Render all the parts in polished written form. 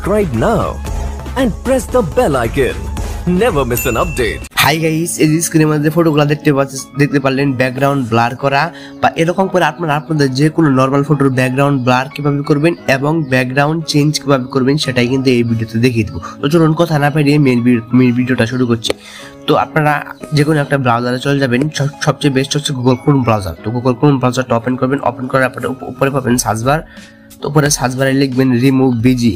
subscribe now and press the bell icon. Never miss an update. Hi guys, এই স্ক্রিনের মধ্যে ফটোগুলো দেখতে পারলেন ব্যাকগ্রাউন্ড ব্লার করা বা এরকম করে আপনাদের যে কোনো নরমাল ফটোর ব্যাকগ্রাউন্ড ব্লার কিভাবে করবেন এবং ব্যাকগ্রাউন্ড চেঞ্জ কিভাবে করবেন সেটাই কিন্তু এই ভিডিওতে দেখিয়ে দেবো। তো চলুন কথা না পেরিয়ে মেন ভিডিওটা শুরু করছি। তো আপনারা যে কোনো একটা ব্রাউজারে চলে যাবেন, সবচেয়ে বেস্ট হচ্ছে গুগল ক্রোম ব্রাউজার। তো গুগল ক্রোম ব্রাউজারটা ওপেন করবেন, ওপেন করার পরে উপরে পাবেন সার্চ বার। তো উপরে সার্চ বারে লিখবেন রিমুভ বিজি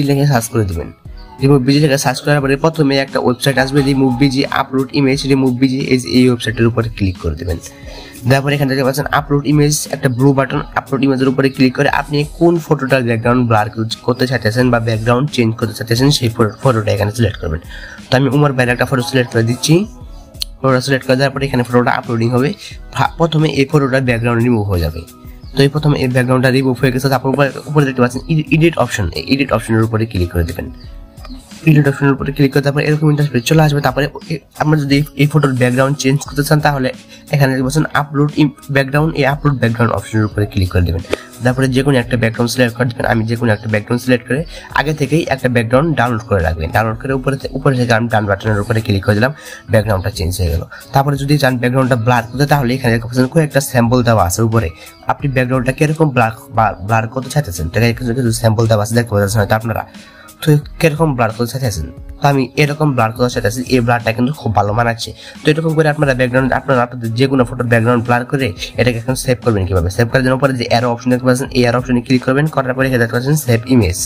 লিখে সার্চ করে দেবেন। রিমুভ বিজি লিখে সার্চ করার পরে প্রথমে একটা ওয়েবসাইট আসবে, remove busy upload image remove busy, এই ওয়েবসাইটের উপরে ক্লিক করে দেবেন। তারপরে এখান থেকে পাচ্ছেন আপলোড ইমেজ, একটা ব্লু বাটন, আপলোড ইমেজের উপরে ক্লিক করে আপনি কোন ফটোটার ব্যাকগ্রাউন্ড ব্লার করতে চাইতেছেন বা ব্যাকগ্রাউন্ড চেঞ্জ করতে চাইতেছেন সেই ফটোটা এখানে সিলেক্ট করবেন। তো আমি উমর ভাইয়ের একটা ফটো সিলেক্ট করে দিচ্ছি। ফটোটা সিলেক্ট করে দেওয়ার পরে এখানে ফটোটা আপলোডিং হবে। প্রথমে এই ফটোটার ব্যাকগ্রাউন্ড রিমুভ হয়ে যাবে। তো এই প্রথমে এই ব্যাকগ্রাউন্ডটা রিমুভ হয়ে গেছে। তারপর উপরে দেখতে পাচ্ছেন এডিট অপশন, এই এডিট অপশনের উপরে ক্লিক করে দেবেন। এডিট অপশনের উপরে ক্লিক করে তারপরে এরকম ইন্টারফেস চলে আসবে। তারপরে আপনারা যদি এই ফটোর ব্যাকগ্রাউন্ড চেঞ্জ করতে চান তাহলে এখানে দেখতে পাচ্ছেন আপলোড ব্যাকগ্রাউন্ড, এই আপলোড ব্যাকগ্রাউন্ড অপশনের উপরে ক্লিক করে দেবেন। তারপরে যে কোনো একটা ব্যাকগ্রাউন্ড সিলেক্ট করে দেবেন। আমি যে কোনো একটা ব্যাকগ্রাউন্ড সিলেক্ট করে আগে থেকেই একটা ব্যাকগ্রাউন্ড ডাউনলোড করে রাখবেন। ডাউনলোড করে উপরে থেকে আমি ডান বাটনের উপরে ক্লিক করে দিলাম, ব্যাকগ্রাউন্ডটা চেঞ্জ হয়ে গেল। তারপরে যদি চান ব্যাকগ্রাউন্ডটা ব্লার করতে তাহলে এখানে দেখতে পাচ্ছেন কয়েকটা স্যাম্পল দেওয়া আছে উপরে। আপনি ব্যাকগ্রাউন্ডটা কিরকম ব্লার করতে চাইতেছেন কিছু স্যাম্পল দেওয়া আছে, দেখতে পাচ্ছেন হয়তো আপনারা। তো কিরকম ব্লার করতে চাইতেছেন, তো আমি এরকম ব্লার করতে চাইতেছি, এই ব্লারটা কিন্তু খুব ভালো মানাচ্ছে। তো এরকম করে আপনারা ব্যাকগ্রাউন্ড আপনাদের যে কোনো ফটোর ব্যাকগ্রাউন্ড ব্লার করে এটাকে এখন সেভ করবেন কিভাবে। সেভ করার জন্য পরে যে অ্যারো অপশন দেখতে পাচ্ছেন, এই অ্যারো অপশনে ক্লিক করবেন, করার পরে এখানে দেখতে পাচ্ছেন সেভ ইমেজ।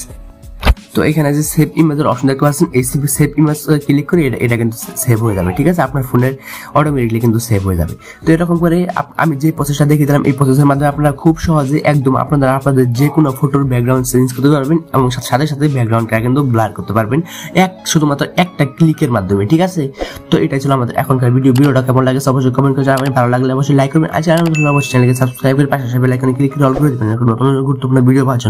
তো এখানে যে সেভ ইমেজের অপশন দেখতে পাচ্ছেন, এই সেভ ইমেজ ক্লিক করে এটা কিন্তু সেভ হয়ে যাবে। ঠিক আছে, আপনার ফোনের অটোমেটিকলি কিন্তু সেভ হয়ে যাবে। তো এরকম করে আমি যে প্রসেসটা দেখিয়ে দিলাম, এই প্রসেসের মাধ্যমে আপনারা খুব সহজে একদম আপনাদের যে কোনো ফটোর ব্যাকগ্রাউন্ড চেঞ্জ করতে পারবেন এবং সাথে সাথে ব্যাকগ্রাউন্ডটা কিন্তু ব্লার করতে পারবেন শুধুমাত্র একটা ক্লিকের মাধ্যমে। ঠিক আছে, তো এটাই ছিল আমাদের এখনকার ভিডিওটা কেমন লাগে অবশ্যই কমেন্ট করে জানাবেন। ভালো লাগলে অবশ্যই লাইক করবেন, আর অবশ্যই চ্যানেলকে সাবস্ক্রাইব করে পাশে বেল আইকনে ক্লিক করে অল করে দেবেন নতুন গুরুত্বপূর্ণ ভিডিও পাওয়ার জন্য।